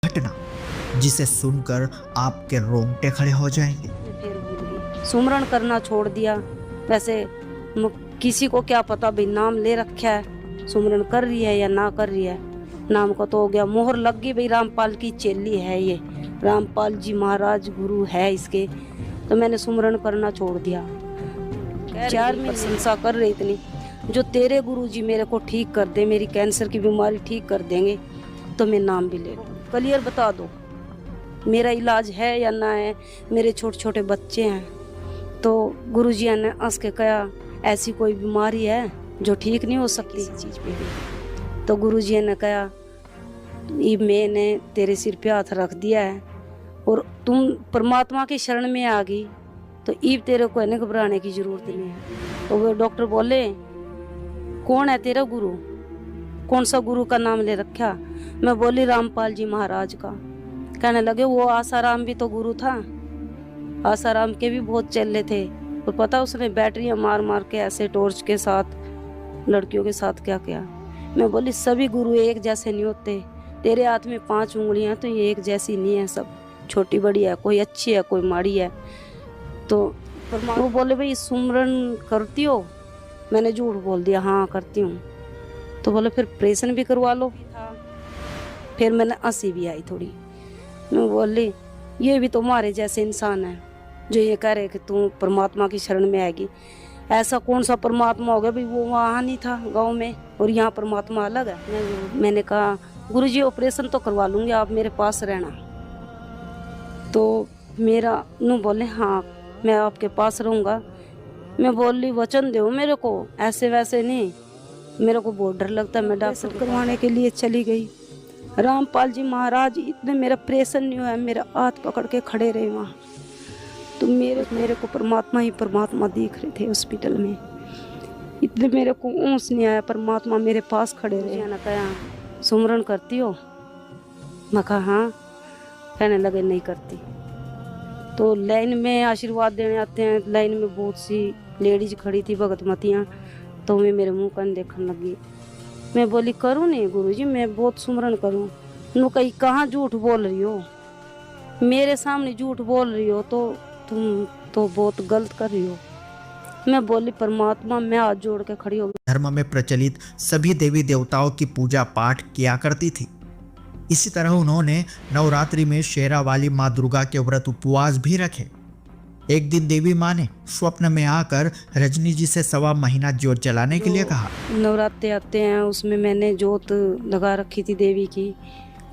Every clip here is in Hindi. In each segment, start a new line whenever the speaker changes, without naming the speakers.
घटना जिसे सुनकर आपके रोंगटे खड़े हो जाएंगे।
फिर भूल गई, सुमरण करना छोड़ दिया। वैसे किसी को क्या पता भाई नाम ले रखा है, सुमरण कर रही है या ना कर रही है। नाम का तो हो गया, मोहर लग गई भाई रामपाल की चेली है ये, रामपाल जी महाराज गुरु है इसके। तो मैंने सुमरण करना छोड़ दिया। 4 महीने प्रशंसा कर रही इतनी, जो तेरे गुरु जी मेरे को ठीक कर दे, मेरी कैंसर की बीमारी ठीक कर देंगे तो मैं नाम भी ले। क्लियर बता दो मेरा इलाज है या ना है। मेरे छोटे छोटे बच्चे हैं। तो गुरु जी ने हंस के कहा ऐसी कोई बीमारी है जो ठीक नहीं हो सकती इस चीज पे भी। तो गुरु जी ने कहा ये मैंने तेरे सिर पे हाथ रख दिया है और तुम परमात्मा की शरण में आ गई, तो ईब तेरे को इन्हें घबराने की जरूरत नहीं है। तो वो डॉक्टर बोले कौन है तेरा गुरु, कौन सा गुरु का नाम ले रखा। मैं बोली रामपाल जी महाराज का। कहने लगे वो आसाराम भी तो गुरु था, आसाराम के भी बहुत चेले थे, और पता उसने बैटरियां मार मार के ऐसे टॉर्च के साथ लड़कियों के साथ क्या किया। मैं बोली सभी गुरु एक जैसे नहीं होते, तेरे हाथ में 5 उंगलियां तो ये एक जैसी नहीं है, सब छोटी बड़ी है, कोई अच्छी है कोई माड़ी है। तो वो बोले भाई सुमरन करती हो। मैंने झूठ बोल दिया हाँ करती हूँ। तो बोले फिर ऑपरेशन भी करवा लो। फिर मैंने हंसी भी आई थोड़ी। मैं बोली ये भी तुम्हारे जैसे इंसान है जो ये कह रहे कि तू परमात्मा की शरण में आएगी। ऐसा कौन सा परमात्मा हो गया भाई, वो वहाँ नहीं था गांव में और यहाँ परमात्मा अलग है। मैंने कहा गुरुजी ऑपरेशन तो करवा लूँगी, आप मेरे पास रहना। तो मेरा नू बोले हाँ मैं आपके पास रहूँगा। मैं बोली वचन दो मेरे को, ऐसे वैसे नहीं, मेरे को बहुत डर लगता है। मैं डॉक्टर करवाने के लिए चली गई। रामपाल जी महाराज इतने मेरा ऑपरेशन नहीं हुआ, मेरा हाथ पकड़ के खड़े रहे वहाँ। तो मेरे को परमात्मा ही परमात्मा दिख रहे थे हॉस्पिटल में। इतने मेरे को ऊँस नहीं आया, परमात्मा मेरे पास खड़े रहे। ना कहा सुमरन करती हो, मैं कहा हाँ। कहने लगे नहीं करती। तो लाइन में आशीर्वाद देने आते हैं, लाइन में बहुत सी लेडीज खड़ी थी भगतमतियाँ। तो मैं मेरे मुँह कन देखने लगी। मैं बोली करूँ नहीं गुरुजी, मैं बहुत सुमरन करूँ। नु कहीं कहाँ झूठ बोल रही हो, मेरे सामने झूठ बोल रही हो तो तुम तो बहुत गलत कर रही हो। मैं बोली परमात्मा मैं हाथ जोड़ के खड़ी हो गई।
धर्म में प्रचलित सभी देवी देवताओं की पूजा पाठ किया करती थी। इसी तरह उन्होंने नवरात्रि में शेरा वाली माँ दुर्गा के व्रत उपवास भी रखे। एक दिन देवी माँ ने स्वप्न में आकर रजनी जी से 1.25 महीना जोत जलाने के लिए कहा।
नवरात्रे आते हैं उसमें मैंने जोत लगा रखी थी देवी की।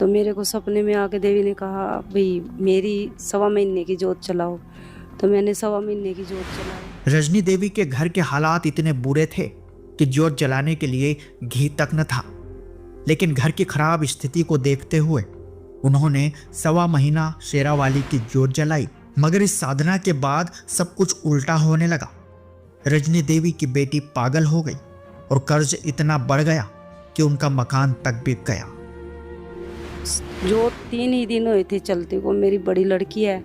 तो मेरे को सपने में आके देवी ने कहा भाई मेरी 1.25 महीने की जोत चलाओ। तो मैंने 1.25 महीने की जोत चलाई।
रजनी देवी के घर के हालात इतने बुरे थे कि जोत जलाने के लिए घी तक न था, लेकिन घर की खराब स्थिति को देखते हुए उन्होंने 1.25 महीना शेरा वाली की जोत जलाई। मगर इस साधना के बाद सब कुछ उल्टा होने लगा। रजनी देवी की बेटी पागल हो गई और कर्ज इतना बढ़ गया कि उनका मकान तक बिक गया।
जो 3 ही दिन हुए थे चलते को, मेरी बड़ी लड़की है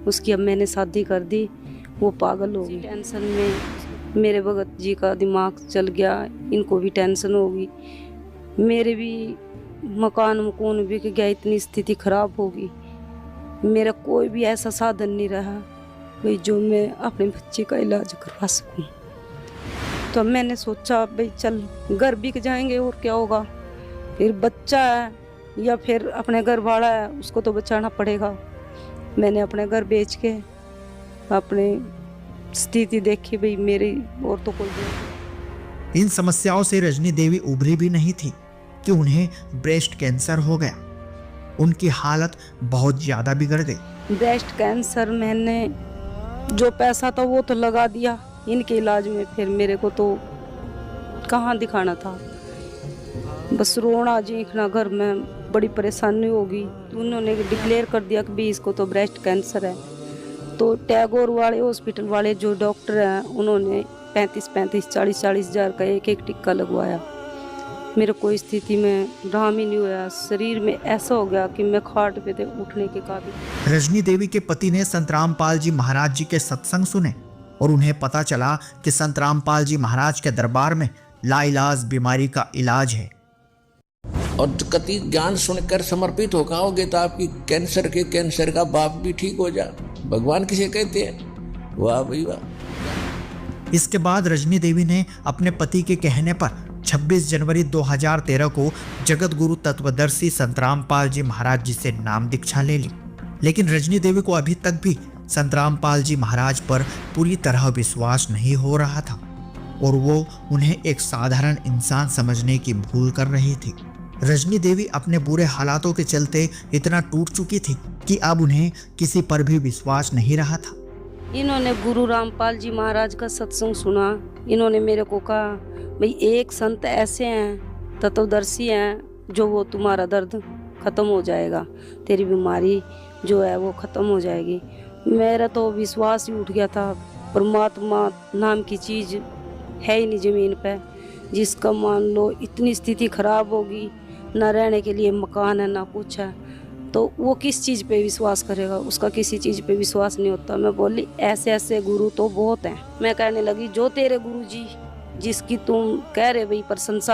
उसकी अब मैंने शादी कर दी, वो पागल हो गई। टेंशन में मेरे भगत जी का दिमाग चल गया, इनको भी टेंशन होगी, मेरे भी मकान मकून बिक गया, इतनी स्थिति खराब होगी। मेरा कोई भी ऐसा साधन नहीं रहा भाई जो मैं अपने बच्चे का इलाज करवा सकूं। तो मैंने सोचा भाई चल घर बिक जाएंगे और क्या होगा, फिर बच्चा है या फिर अपने घर वाला है उसको तो बचाना पड़ेगा। मैंने अपने घर बेच के अपनी स्थिति देखी भाई मेरी और तो कोई।
इन समस्याओं से रजनी देवी उभरी भी नहीं थी कि उन्हें ब्रेस्ट कैंसर हो गया। उनकी हालत बहुत ज्यादा बिगड़ गई।
ब्रेस्ट कैंसर मैंने जो पैसा था वो तो लगा दिया इनके इलाज में, फिर मेरे को तो कहाँ दिखाना था, बस रोना चीखना घर में, बड़ी परेशानी होगी। उन्होंने डिक्लेयर कर दिया कि भी इसको तो ब्रेस्ट कैंसर है। तो टैगोर वाले हॉस्पिटल वाले जो डॉक्टर हैं उन्होंने 40 हज़ार का एक टिक्का लगवाया। मेरे को स्थिति में आराम ही नहीं हुआ, शरीर में ऐसा हो गया कि मैं खाट पे थे उठने के काबिल।
रजनी देवी के पति ने संत रामपाल जी महाराज जी के सत्संग सुने और उन्हें पता चला कि संत रामपाल जी महाराज के दरबार में लाइलाज बीमारी का इलाज है।
और कति ज्ञान सुनकर समर्पित हो आओगे तो आपकी कैंसर का बाप भी ठीक हो जा। भगवान किसे कहते हैं? वाह भाई वाह।
इसके बाद रजनी देवी ने अपने पति के कहने पर 26 जनवरी 2013 को जगत गुरु तत्वदर्शी संत रामपाल जी महाराज जी से नाम दीक्षा ले ली। लेकिन रजनी देवी को अभी तक भी संत रामपाल जी महाराज पर पूरी तरह विश्वास नहीं हो रहा था और वो उन्हें एक साधारण इंसान समझने की भूल कर रही थी। रजनी देवी अपने बुरे हालातों के चलते इतना टूट चुकी थी कि अब उन्हें किसी पर भी विश्वास नहीं रहा था।
इन्होंने गुरु रामपाल जी महाराज का सत्संग सुना। इन्होंने मेरे को कहा, भाई एक संत ऐसे हैं, तत्वदर्शी हैं, जो वो तुम्हारा दर्द खत्म हो जाएगा, तेरी बीमारी जो है वो खत्म हो जाएगी। मेरा तो विश्वास ही उठ गया था। परमात्मा नाम की चीज़ है ही नहीं ज़मीन पे, जिसका मान लो इतनी स्थिति खराब होगी, ना रहने के लिए मकान है ना कुछ है, तो वो किस चीज़ पे विश्वास करेगा? उसका किसी चीज़ पे विश्वास नहीं होता। मैं बोली ऐसे ऐसे गुरु तो बहुत हैं। मैं कहने लगी, जो तेरे गुरु जी जिसकी तुम कह रहे भाई प्रशंसा